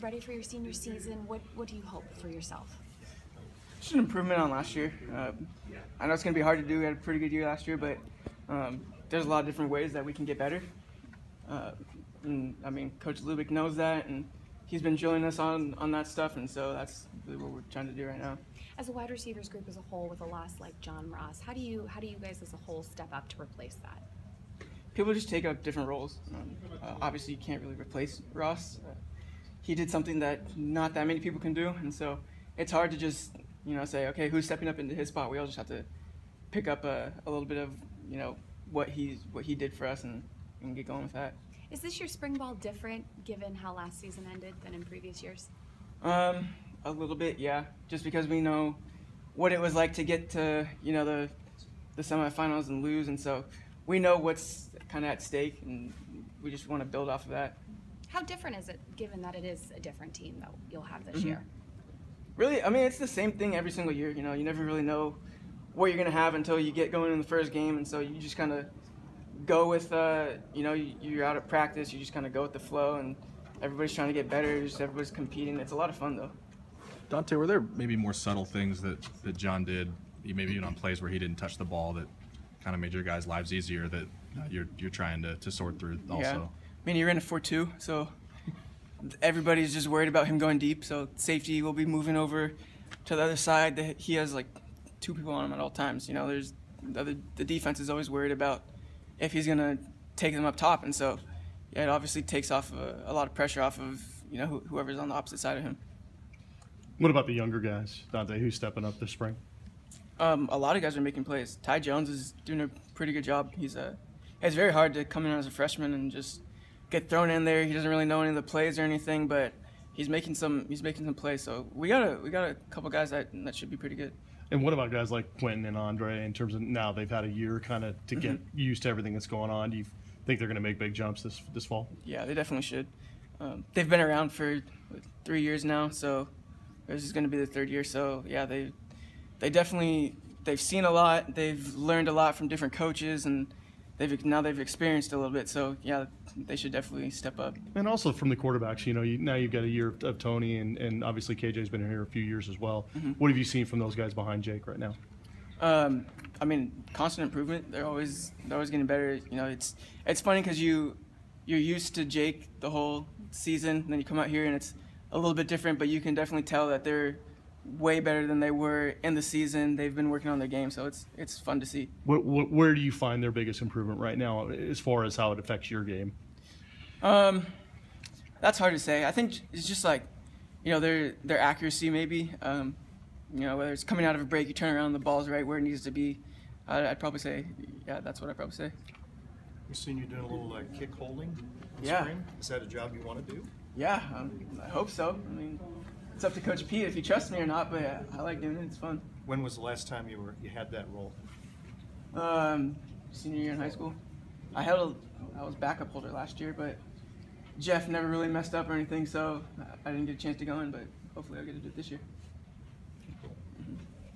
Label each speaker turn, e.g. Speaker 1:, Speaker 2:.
Speaker 1: ready for your senior season? What do you hope for yourself?
Speaker 2: Just an improvement on last year. I know it's going to be hard to do. We had a pretty good year last year, but there's a lot of different ways that we can get better. And, I mean, Coach Lubick knows that, and he's been drilling us on that stuff, and so that's really what we're trying to do right now.
Speaker 1: As a wide receivers group as a whole, with a loss like John Ross, how do you guys as a whole step up to replace that?
Speaker 2: People just take up different roles. Obviously, you can't really replace Ross. He did something that not that many people can do, and so it's hard to just say, okay, who's stepping up into his spot? We all just have to pick up a little bit of what he did for us and get going with that.
Speaker 1: Is this your spring ball different given how last season ended than in previous years?
Speaker 2: A little bit, yeah. Just because we know what it was like to get to the semifinals and lose, and so we know what's kind of at stake, and we just want to build off of that.
Speaker 1: How different is it, given that it is a different team that you'll have this year?
Speaker 2: Really, I mean, it's the same thing every single year. You never really know what you're going to have until you get going in the first game, and so you just kind of go with, you're out at practice, you just kind of go with the flow, and everybody's trying to get better, just everybody's competing. It's a lot of fun, though.
Speaker 3: Dante, were there maybe more subtle things that John did, maybe even on plays where he didn't touch the ball, that kind of made your guys' lives easier that you're trying to sort through also?
Speaker 2: Yeah. I mean, he ran a 4.2, so everybody's just worried about him going deep. So safety will be moving over to the other side. He has like two people on him at all times. There's the defense is always worried about if he's gonna take them up top, and so yeah, it obviously takes off a lot of pressure off of whoever's on the opposite side of him.
Speaker 4: What about the younger guys, Dante? Who's stepping up this spring?
Speaker 2: A lot of guys are making plays. Ty Jones is doing a pretty good job. It's very hard to come in as a freshman and just get thrown in there. He doesn't really know any of the plays or anything, but he's making some plays. So we got a couple guys that should be pretty good.
Speaker 4: And what about guys like Quentin and Andre in terms of now they've had a year kind of to get used to everything that's going on? Do you think they're going to make big jumps this fall?
Speaker 2: Yeah, they definitely should. They've been around for 3 years now, so this is going to be the third year. So yeah, they've seen a lot. They've learned a lot from different coaches, and they've experienced a little bit. So yeah, they should definitely step up.
Speaker 4: And also from the quarterbacks, now you've got a year of Tony, and obviously KJ's been here a few years as well. What have you seen from those guys behind Jake right now?
Speaker 2: I mean, constant improvement. They're always getting better. It's funny because you're used to Jake the whole season, and then you come out here and it's a little bit different. But you can definitely tell that they're way better than they were in the season. They've been working on their game, so it's fun to see.
Speaker 4: Where do you find their biggest improvement right now, as far as how it affects your game?
Speaker 2: That's hard to say. I think it's just like, their accuracy maybe. Whether it's coming out of a break, you turn around, the ball's right where it needs to be. I'd probably say, yeah, that's what I'd probably say.
Speaker 5: We've seen you doing a little kick holding in
Speaker 2: Yeah.
Speaker 5: spring. Is that a job you want to do?
Speaker 2: Yeah, I hope so. I mean, it's up to Coach Pete if he trusts me or not, but I like doing it. It's fun.
Speaker 5: When was the last time you had that role?
Speaker 2: Senior year in high school. I was backup holder last year, but Jeff never really messed up or anything, so I didn't get a chance to go in, but hopefully I'll get to do it this year.